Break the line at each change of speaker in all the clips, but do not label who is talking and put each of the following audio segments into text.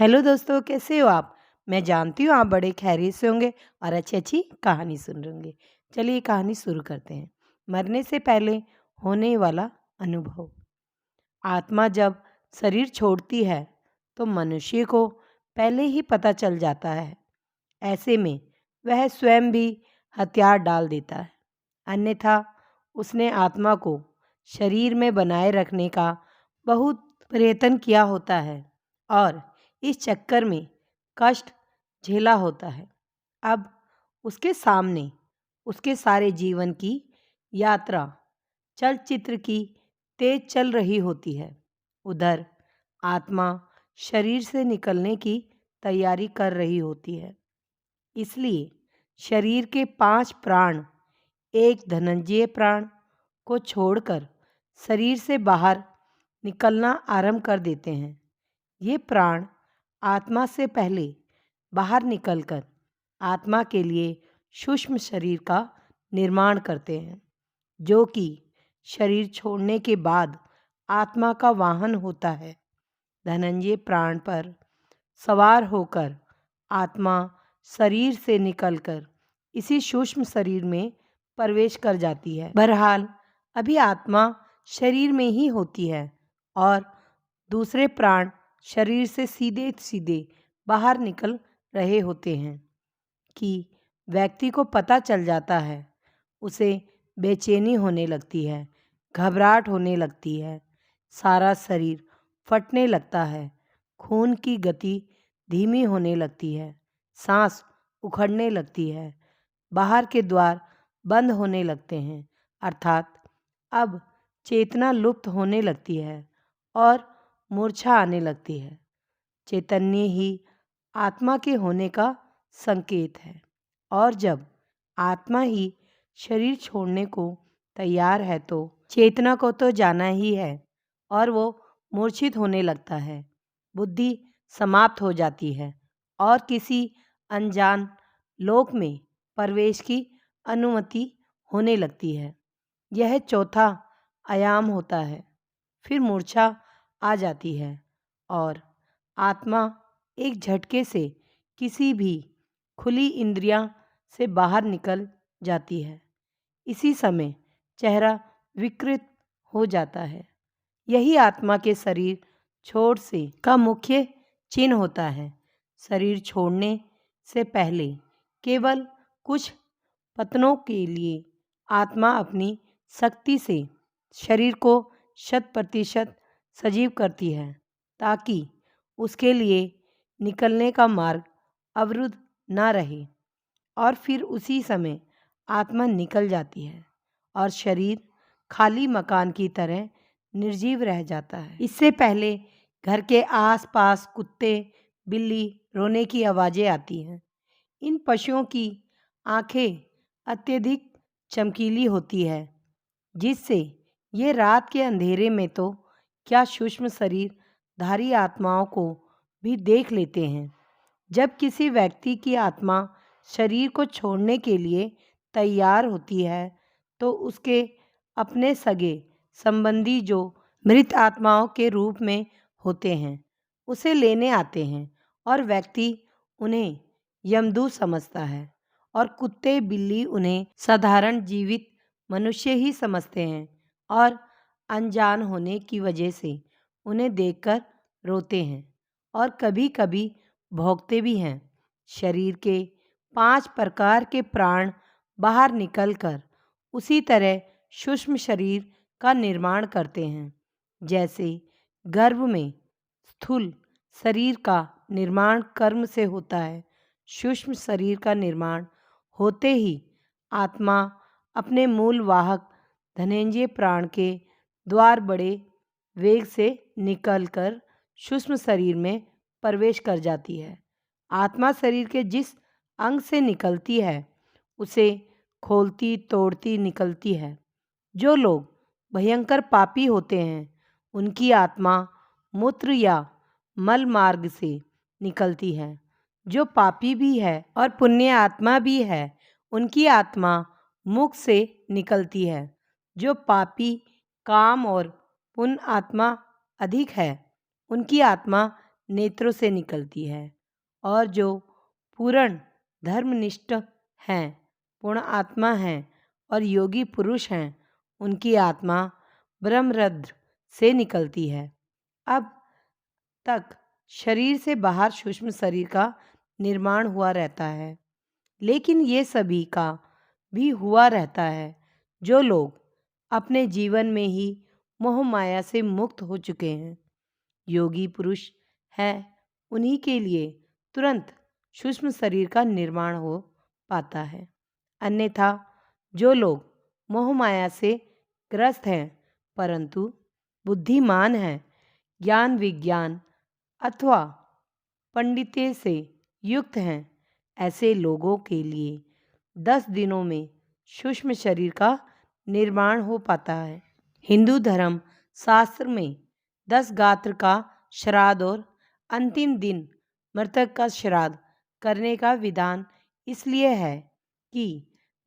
Hello दोस्तों, कैसे हो आप? मैं जानती हूँ आप बड़े खैरियत से होंगे और अच्छी-अच्छी कहानी सुन रहे होंगे। चलिए कहानी शुरू करते हैं। मरने से पहले होने वाला अनुभव। आत्मा जब शरीर छोड़ती है तो मनुष्य को पहले ही पता चल जाता है। ऐसे में वह स्वयं भी हथियार डाल देता है। अन्यथा उसने आत्मा को शरीर में बनाए रखने का बहुत प्रयत्न किया होता है और इस चक्कर में कष्ट झेला होता है। अब उसके सामने उसके सारे जीवन की यात्रा चलचित्र की तेज चल रही होती है। उधर आत्मा शरीर से निकलने की तैयारी कर रही होती है। इसलिए शरीर के 5 प्राण एक धनंजय प्राण को छोड़कर शरीर से बाहर निकलना आरंभ कर देते हैं। ये प्राण आत्मा से पहले बाहर निकलकर आत्मा के लिए सूक्ष्म शरीर का निर्माण करते हैं, जो कि शरीर छोड़ने के बाद आत्मा का वाहन होता है। धनंजय प्राण पर सवार होकर आत्मा शरीर से निकलकर इसी सूक्ष्म शरीर में प्रवेश कर जाती है। बहरहाल अभी आत्मा शरीर में ही होती है और दूसरे प्राण शरीर से सीधे सीधे बाहर निकल रहे होते हैं कि व्यक्ति को पता चल जाता है। उसे बेचैनी होने लगती है, घबराहट होने लगती है, सारा शरीर फटने लगता है, खून की गति धीमी होने लगती है, सांस उखड़ने लगती है, बाहर के द्वार बंद होने लगते हैं, अर्थात अब चेतना लुप्त होने लगती है और मूर्छा आने लगती है। चैतन्य ही आत्मा के होने का संकेत है और जब आत्मा ही शरीर छोड़ने को तैयार है तो चेतना को तो जाना ही है और वो मूर्छित होने लगता है। बुद्धि समाप्त हो जाती है और किसी अनजान लोक में प्रवेश की अनुमति होने लगती है। यह चौथा आयाम होता है। फिर मूर्छा आ जाती है और आत्मा एक झटके से किसी भी खुली इंद्रियां से बाहर निकल जाती है। इसी समय चेहरा विकृत हो जाता है। यही आत्मा के शरीर छोड़ से का मुख्य चिन्ह होता है। शरीर छोड़ने से पहले केवल कुछ पतनों के लिए आत्मा अपनी शक्ति से शरीर को 100% सजीव करती है ताकि उसके लिए निकलने का मार्ग अवरुद्ध न रहे और फिर उसी समय आत्मा निकल जाती है और शरीर खाली मकान की तरह निर्जीव रह जाता है। इससे पहले घर के आसपास कुत्ते बिल्ली रोने की आवाज़ें आती हैं। इन पशुओं की आंखें अत्यधिक चमकीली होती है जिससे ये रात के अंधेरे में तो क्या सूक्ष्म शरीर धारी आत्माओं को भी देख लेते हैं। जब किसी व्यक्ति की आत्मा शरीर को छोड़ने के लिए तैयार होती है तो उसके अपने सगे संबंधी जो मृत आत्माओं के रूप में होते हैं उसे लेने आते हैं और व्यक्ति उन्हें यमदूत समझता है और कुत्ते बिल्ली उन्हें साधारण जीवित मनुष्य ही समझते हैं और अनजान होने की वजह से उन्हें देखकर रोते हैं और कभी-कभी भौंकते भी हैं। शरीर के 5 प्रकार के प्राण बाहर निकलकर उसी तरह सूक्ष्म शरीर का निर्माण करते हैं। जैसे गर्भ में स्थूल शरीर का निर्माण कर्म से होता है, सूक्ष्म शरीर का निर्माण होते ही आत्मा अपने मूल वाहक धनंजय प्राण के द्वार बड़े वेग से निकलकर सूक्ष्म शरीर में प्रवेश कर जाती है। आत्मा शरीर के जिस अंग से निकलती है उसे खोलती तोड़ती निकलती है। जो लोग भयंकर पापी होते हैं उनकी आत्मा मूत्र या मल मार्ग से निकलती है। जो पापी भी है और पुण्य आत्मा भी है उनकी आत्मा मुख से निकलती है। जो पापी काम और पुण्य आत्मा अधिक है उनकी आत्मा नेत्रों से निकलती है, और जो पूर्ण धर्मनिष्ठ हैं, पूर्ण आत्मा हैं और योगी पुरुष हैं, उनकी आत्मा ब्रह्मरंध्र से निकलती है। अब तक शरीर से बाहर सूक्ष्म शरीर का निर्माण हुआ रहता है, लेकिन ये सभी का भी हुआ रहता है जो लोग अपने जीवन में ही मोह माया से मुक्त हो चुके हैं, योगी पुरुष है। उन्हीं के लिए तुरंत सूक्ष्म शरीर का निर्माण हो पाता है। अन्यथा जो लोग मोह माया से ग्रस्त हैं परंतु बुद्धिमान हैं, ज्ञान विज्ञान अथवा पंडित्य से युक्त हैं, ऐसे लोगों के लिए 10 दिनों में सूक्ष्म शरीर का निर्माण हो पाता है। हिंदू धर्म शास्त्र में 10 गात्र का श्राद्ध और अंतिम दिन मृतक का श्राद्ध करने का विधान इसलिए है कि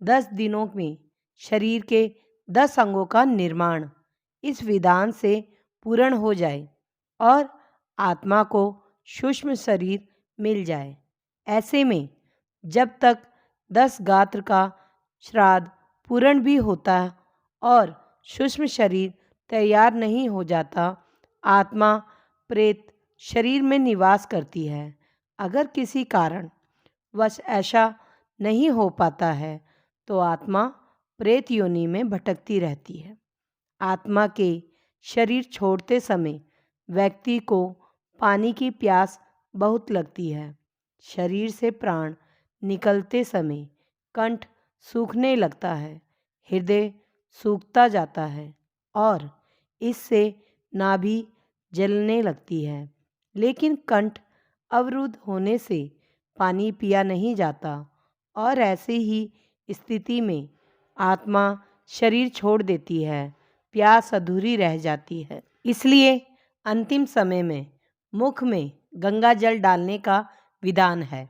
10 दिनों में शरीर के 10 अंगों का निर्माण इस विधान से पूर्ण हो जाए और आत्मा को सूक्ष्म शरीर मिल जाए। ऐसे में जब तक 10 गात्र का श्राद्ध पूर्ण भी होता और सूक्ष्म शरीर तैयार नहीं हो जाता, आत्मा प्रेत शरीर में निवास करती है। अगर किसी कारण वश ऐसा नहीं हो पाता है तो आत्मा प्रेत योनि में भटकती रहती है। आत्मा के शरीर छोड़ते समय व्यक्ति को पानी की प्यास बहुत लगती है। शरीर से प्राण निकलते समय कंठ सूखने लगता है, हृदय सूखता जाता है और इससे नाभि जलने लगती है। लेकिन कंठ अवरुद्ध होने से पानी पिया नहीं जाता और ऐसे ही स्थिति में आत्मा शरीर छोड़ देती है, प्यास अधूरी रह जाती है। इसलिए अंतिम समय में मुख में गंगा जल डालने का विधान है।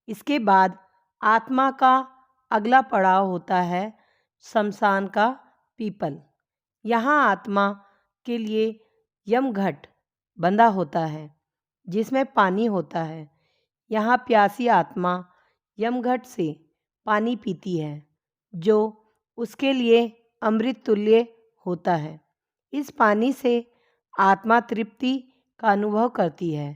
इसके बाद आत्मा का अगला पड़ाव होता है शमशान का पीपल। यहाँ आत्मा के लिए यमघट बंधा होता है जिसमें पानी होता है। यहाँ प्यासी आत्मा यमघट से पानी पीती है जो उसके लिए अमृत तुल्य होता है। इस पानी से आत्मा तृप्ति का अनुभव करती है।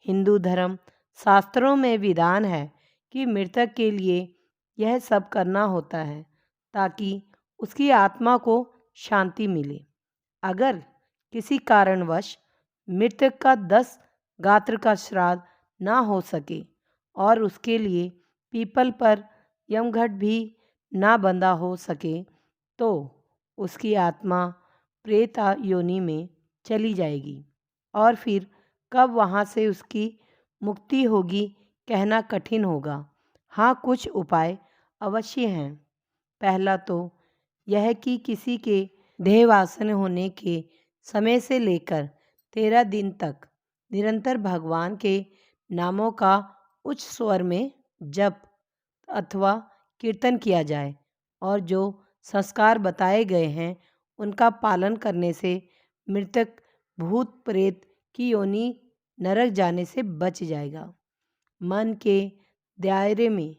हिंदू धर्म शास्त्रों में विधान है कि मृतक के लिए यह सब करना होता है ताकि उसकी आत्मा को शांति मिले। अगर किसी कारणवश मृतक का 10 गात्र का श्राद्ध ना हो सके और उसके लिए पीपल पर यमघट भी ना बंधा हो सके तो उसकी आत्मा प्रेत योनि में चली जाएगी और फिर कब वहाँ से उसकी मुक्ति होगी कहना कठिन होगा। हाँ, कुछ उपाय अवश्य हैं। पहला तो यह कि किसी के देहवासन होने के समय से लेकर 13 दिन तक निरंतर भगवान के नामों का उच्च स्वर में जप अथवा कीर्तन किया जाए और जो संस्कार बताए गए हैं उनका पालन करने से मृतक भूत प्रेत की योनि नरक जाने से बच जाएगा। मन के दायरे में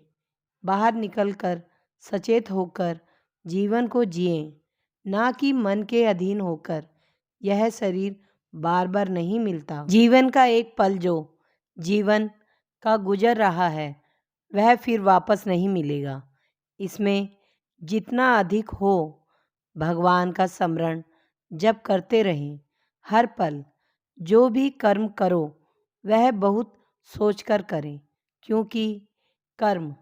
बाहर निकलकर सचेत होकर जीवन को जिएं, ना कि मन के अधीन होकर। यह शरीर बार बार नहीं मिलता। जीवन का एक पल जो जीवन का गुजर रहा है वह फिर वापस नहीं मिलेगा। इसमें जितना अधिक हो भगवान का स्मरण जप करते रहें। हर पल जो भी कर्म करो वह बहुत सोचकर करें, क्योंकि कर्म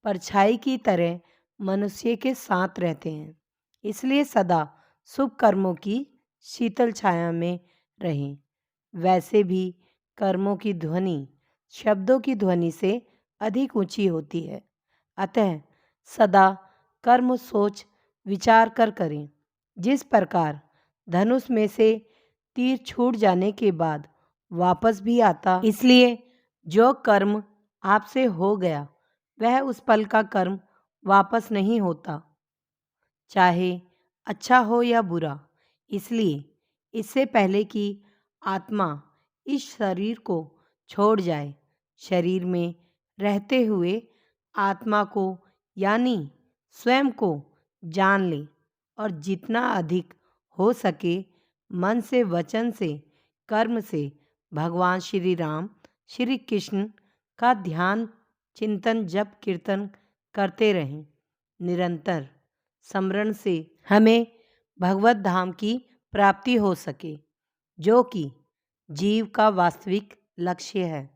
परछाई की तरह मनुष्य के साथ रहते हैं। इसलिए सदा शुभ कर्मों की शीतल छाया में रहें। वैसे भी कर्मों की ध्वनि शब्दों की ध्वनि से अधिक ऊंची होती है। अतः सदा कर्म सोच विचार कर करें। जिस प्रकार धनुष में से तीर छूट जाने के बाद वापस भी आता, इसलिए जो कर्म आपसे हो गया वह उस पल का कर्म वापस नहीं होता, चाहे अच्छा हो या बुरा। इसलिए इससे पहले कि आत्मा इस शरीर को छोड़ जाए। शरीर में रहते हुए आत्मा को यानी स्वयं को जान ले और जितना अधिक हो सके मन से, वचन से, कर्म से भगवान श्री राम, श्री कृष्ण का ध्यान, चिंतन, जप, कीर्तन करते रहें। निरंतर स्मरण से हमें भगवत धाम की प्राप्ति हो सके, जो कि जीव का वास्तविक लक्ष्य है।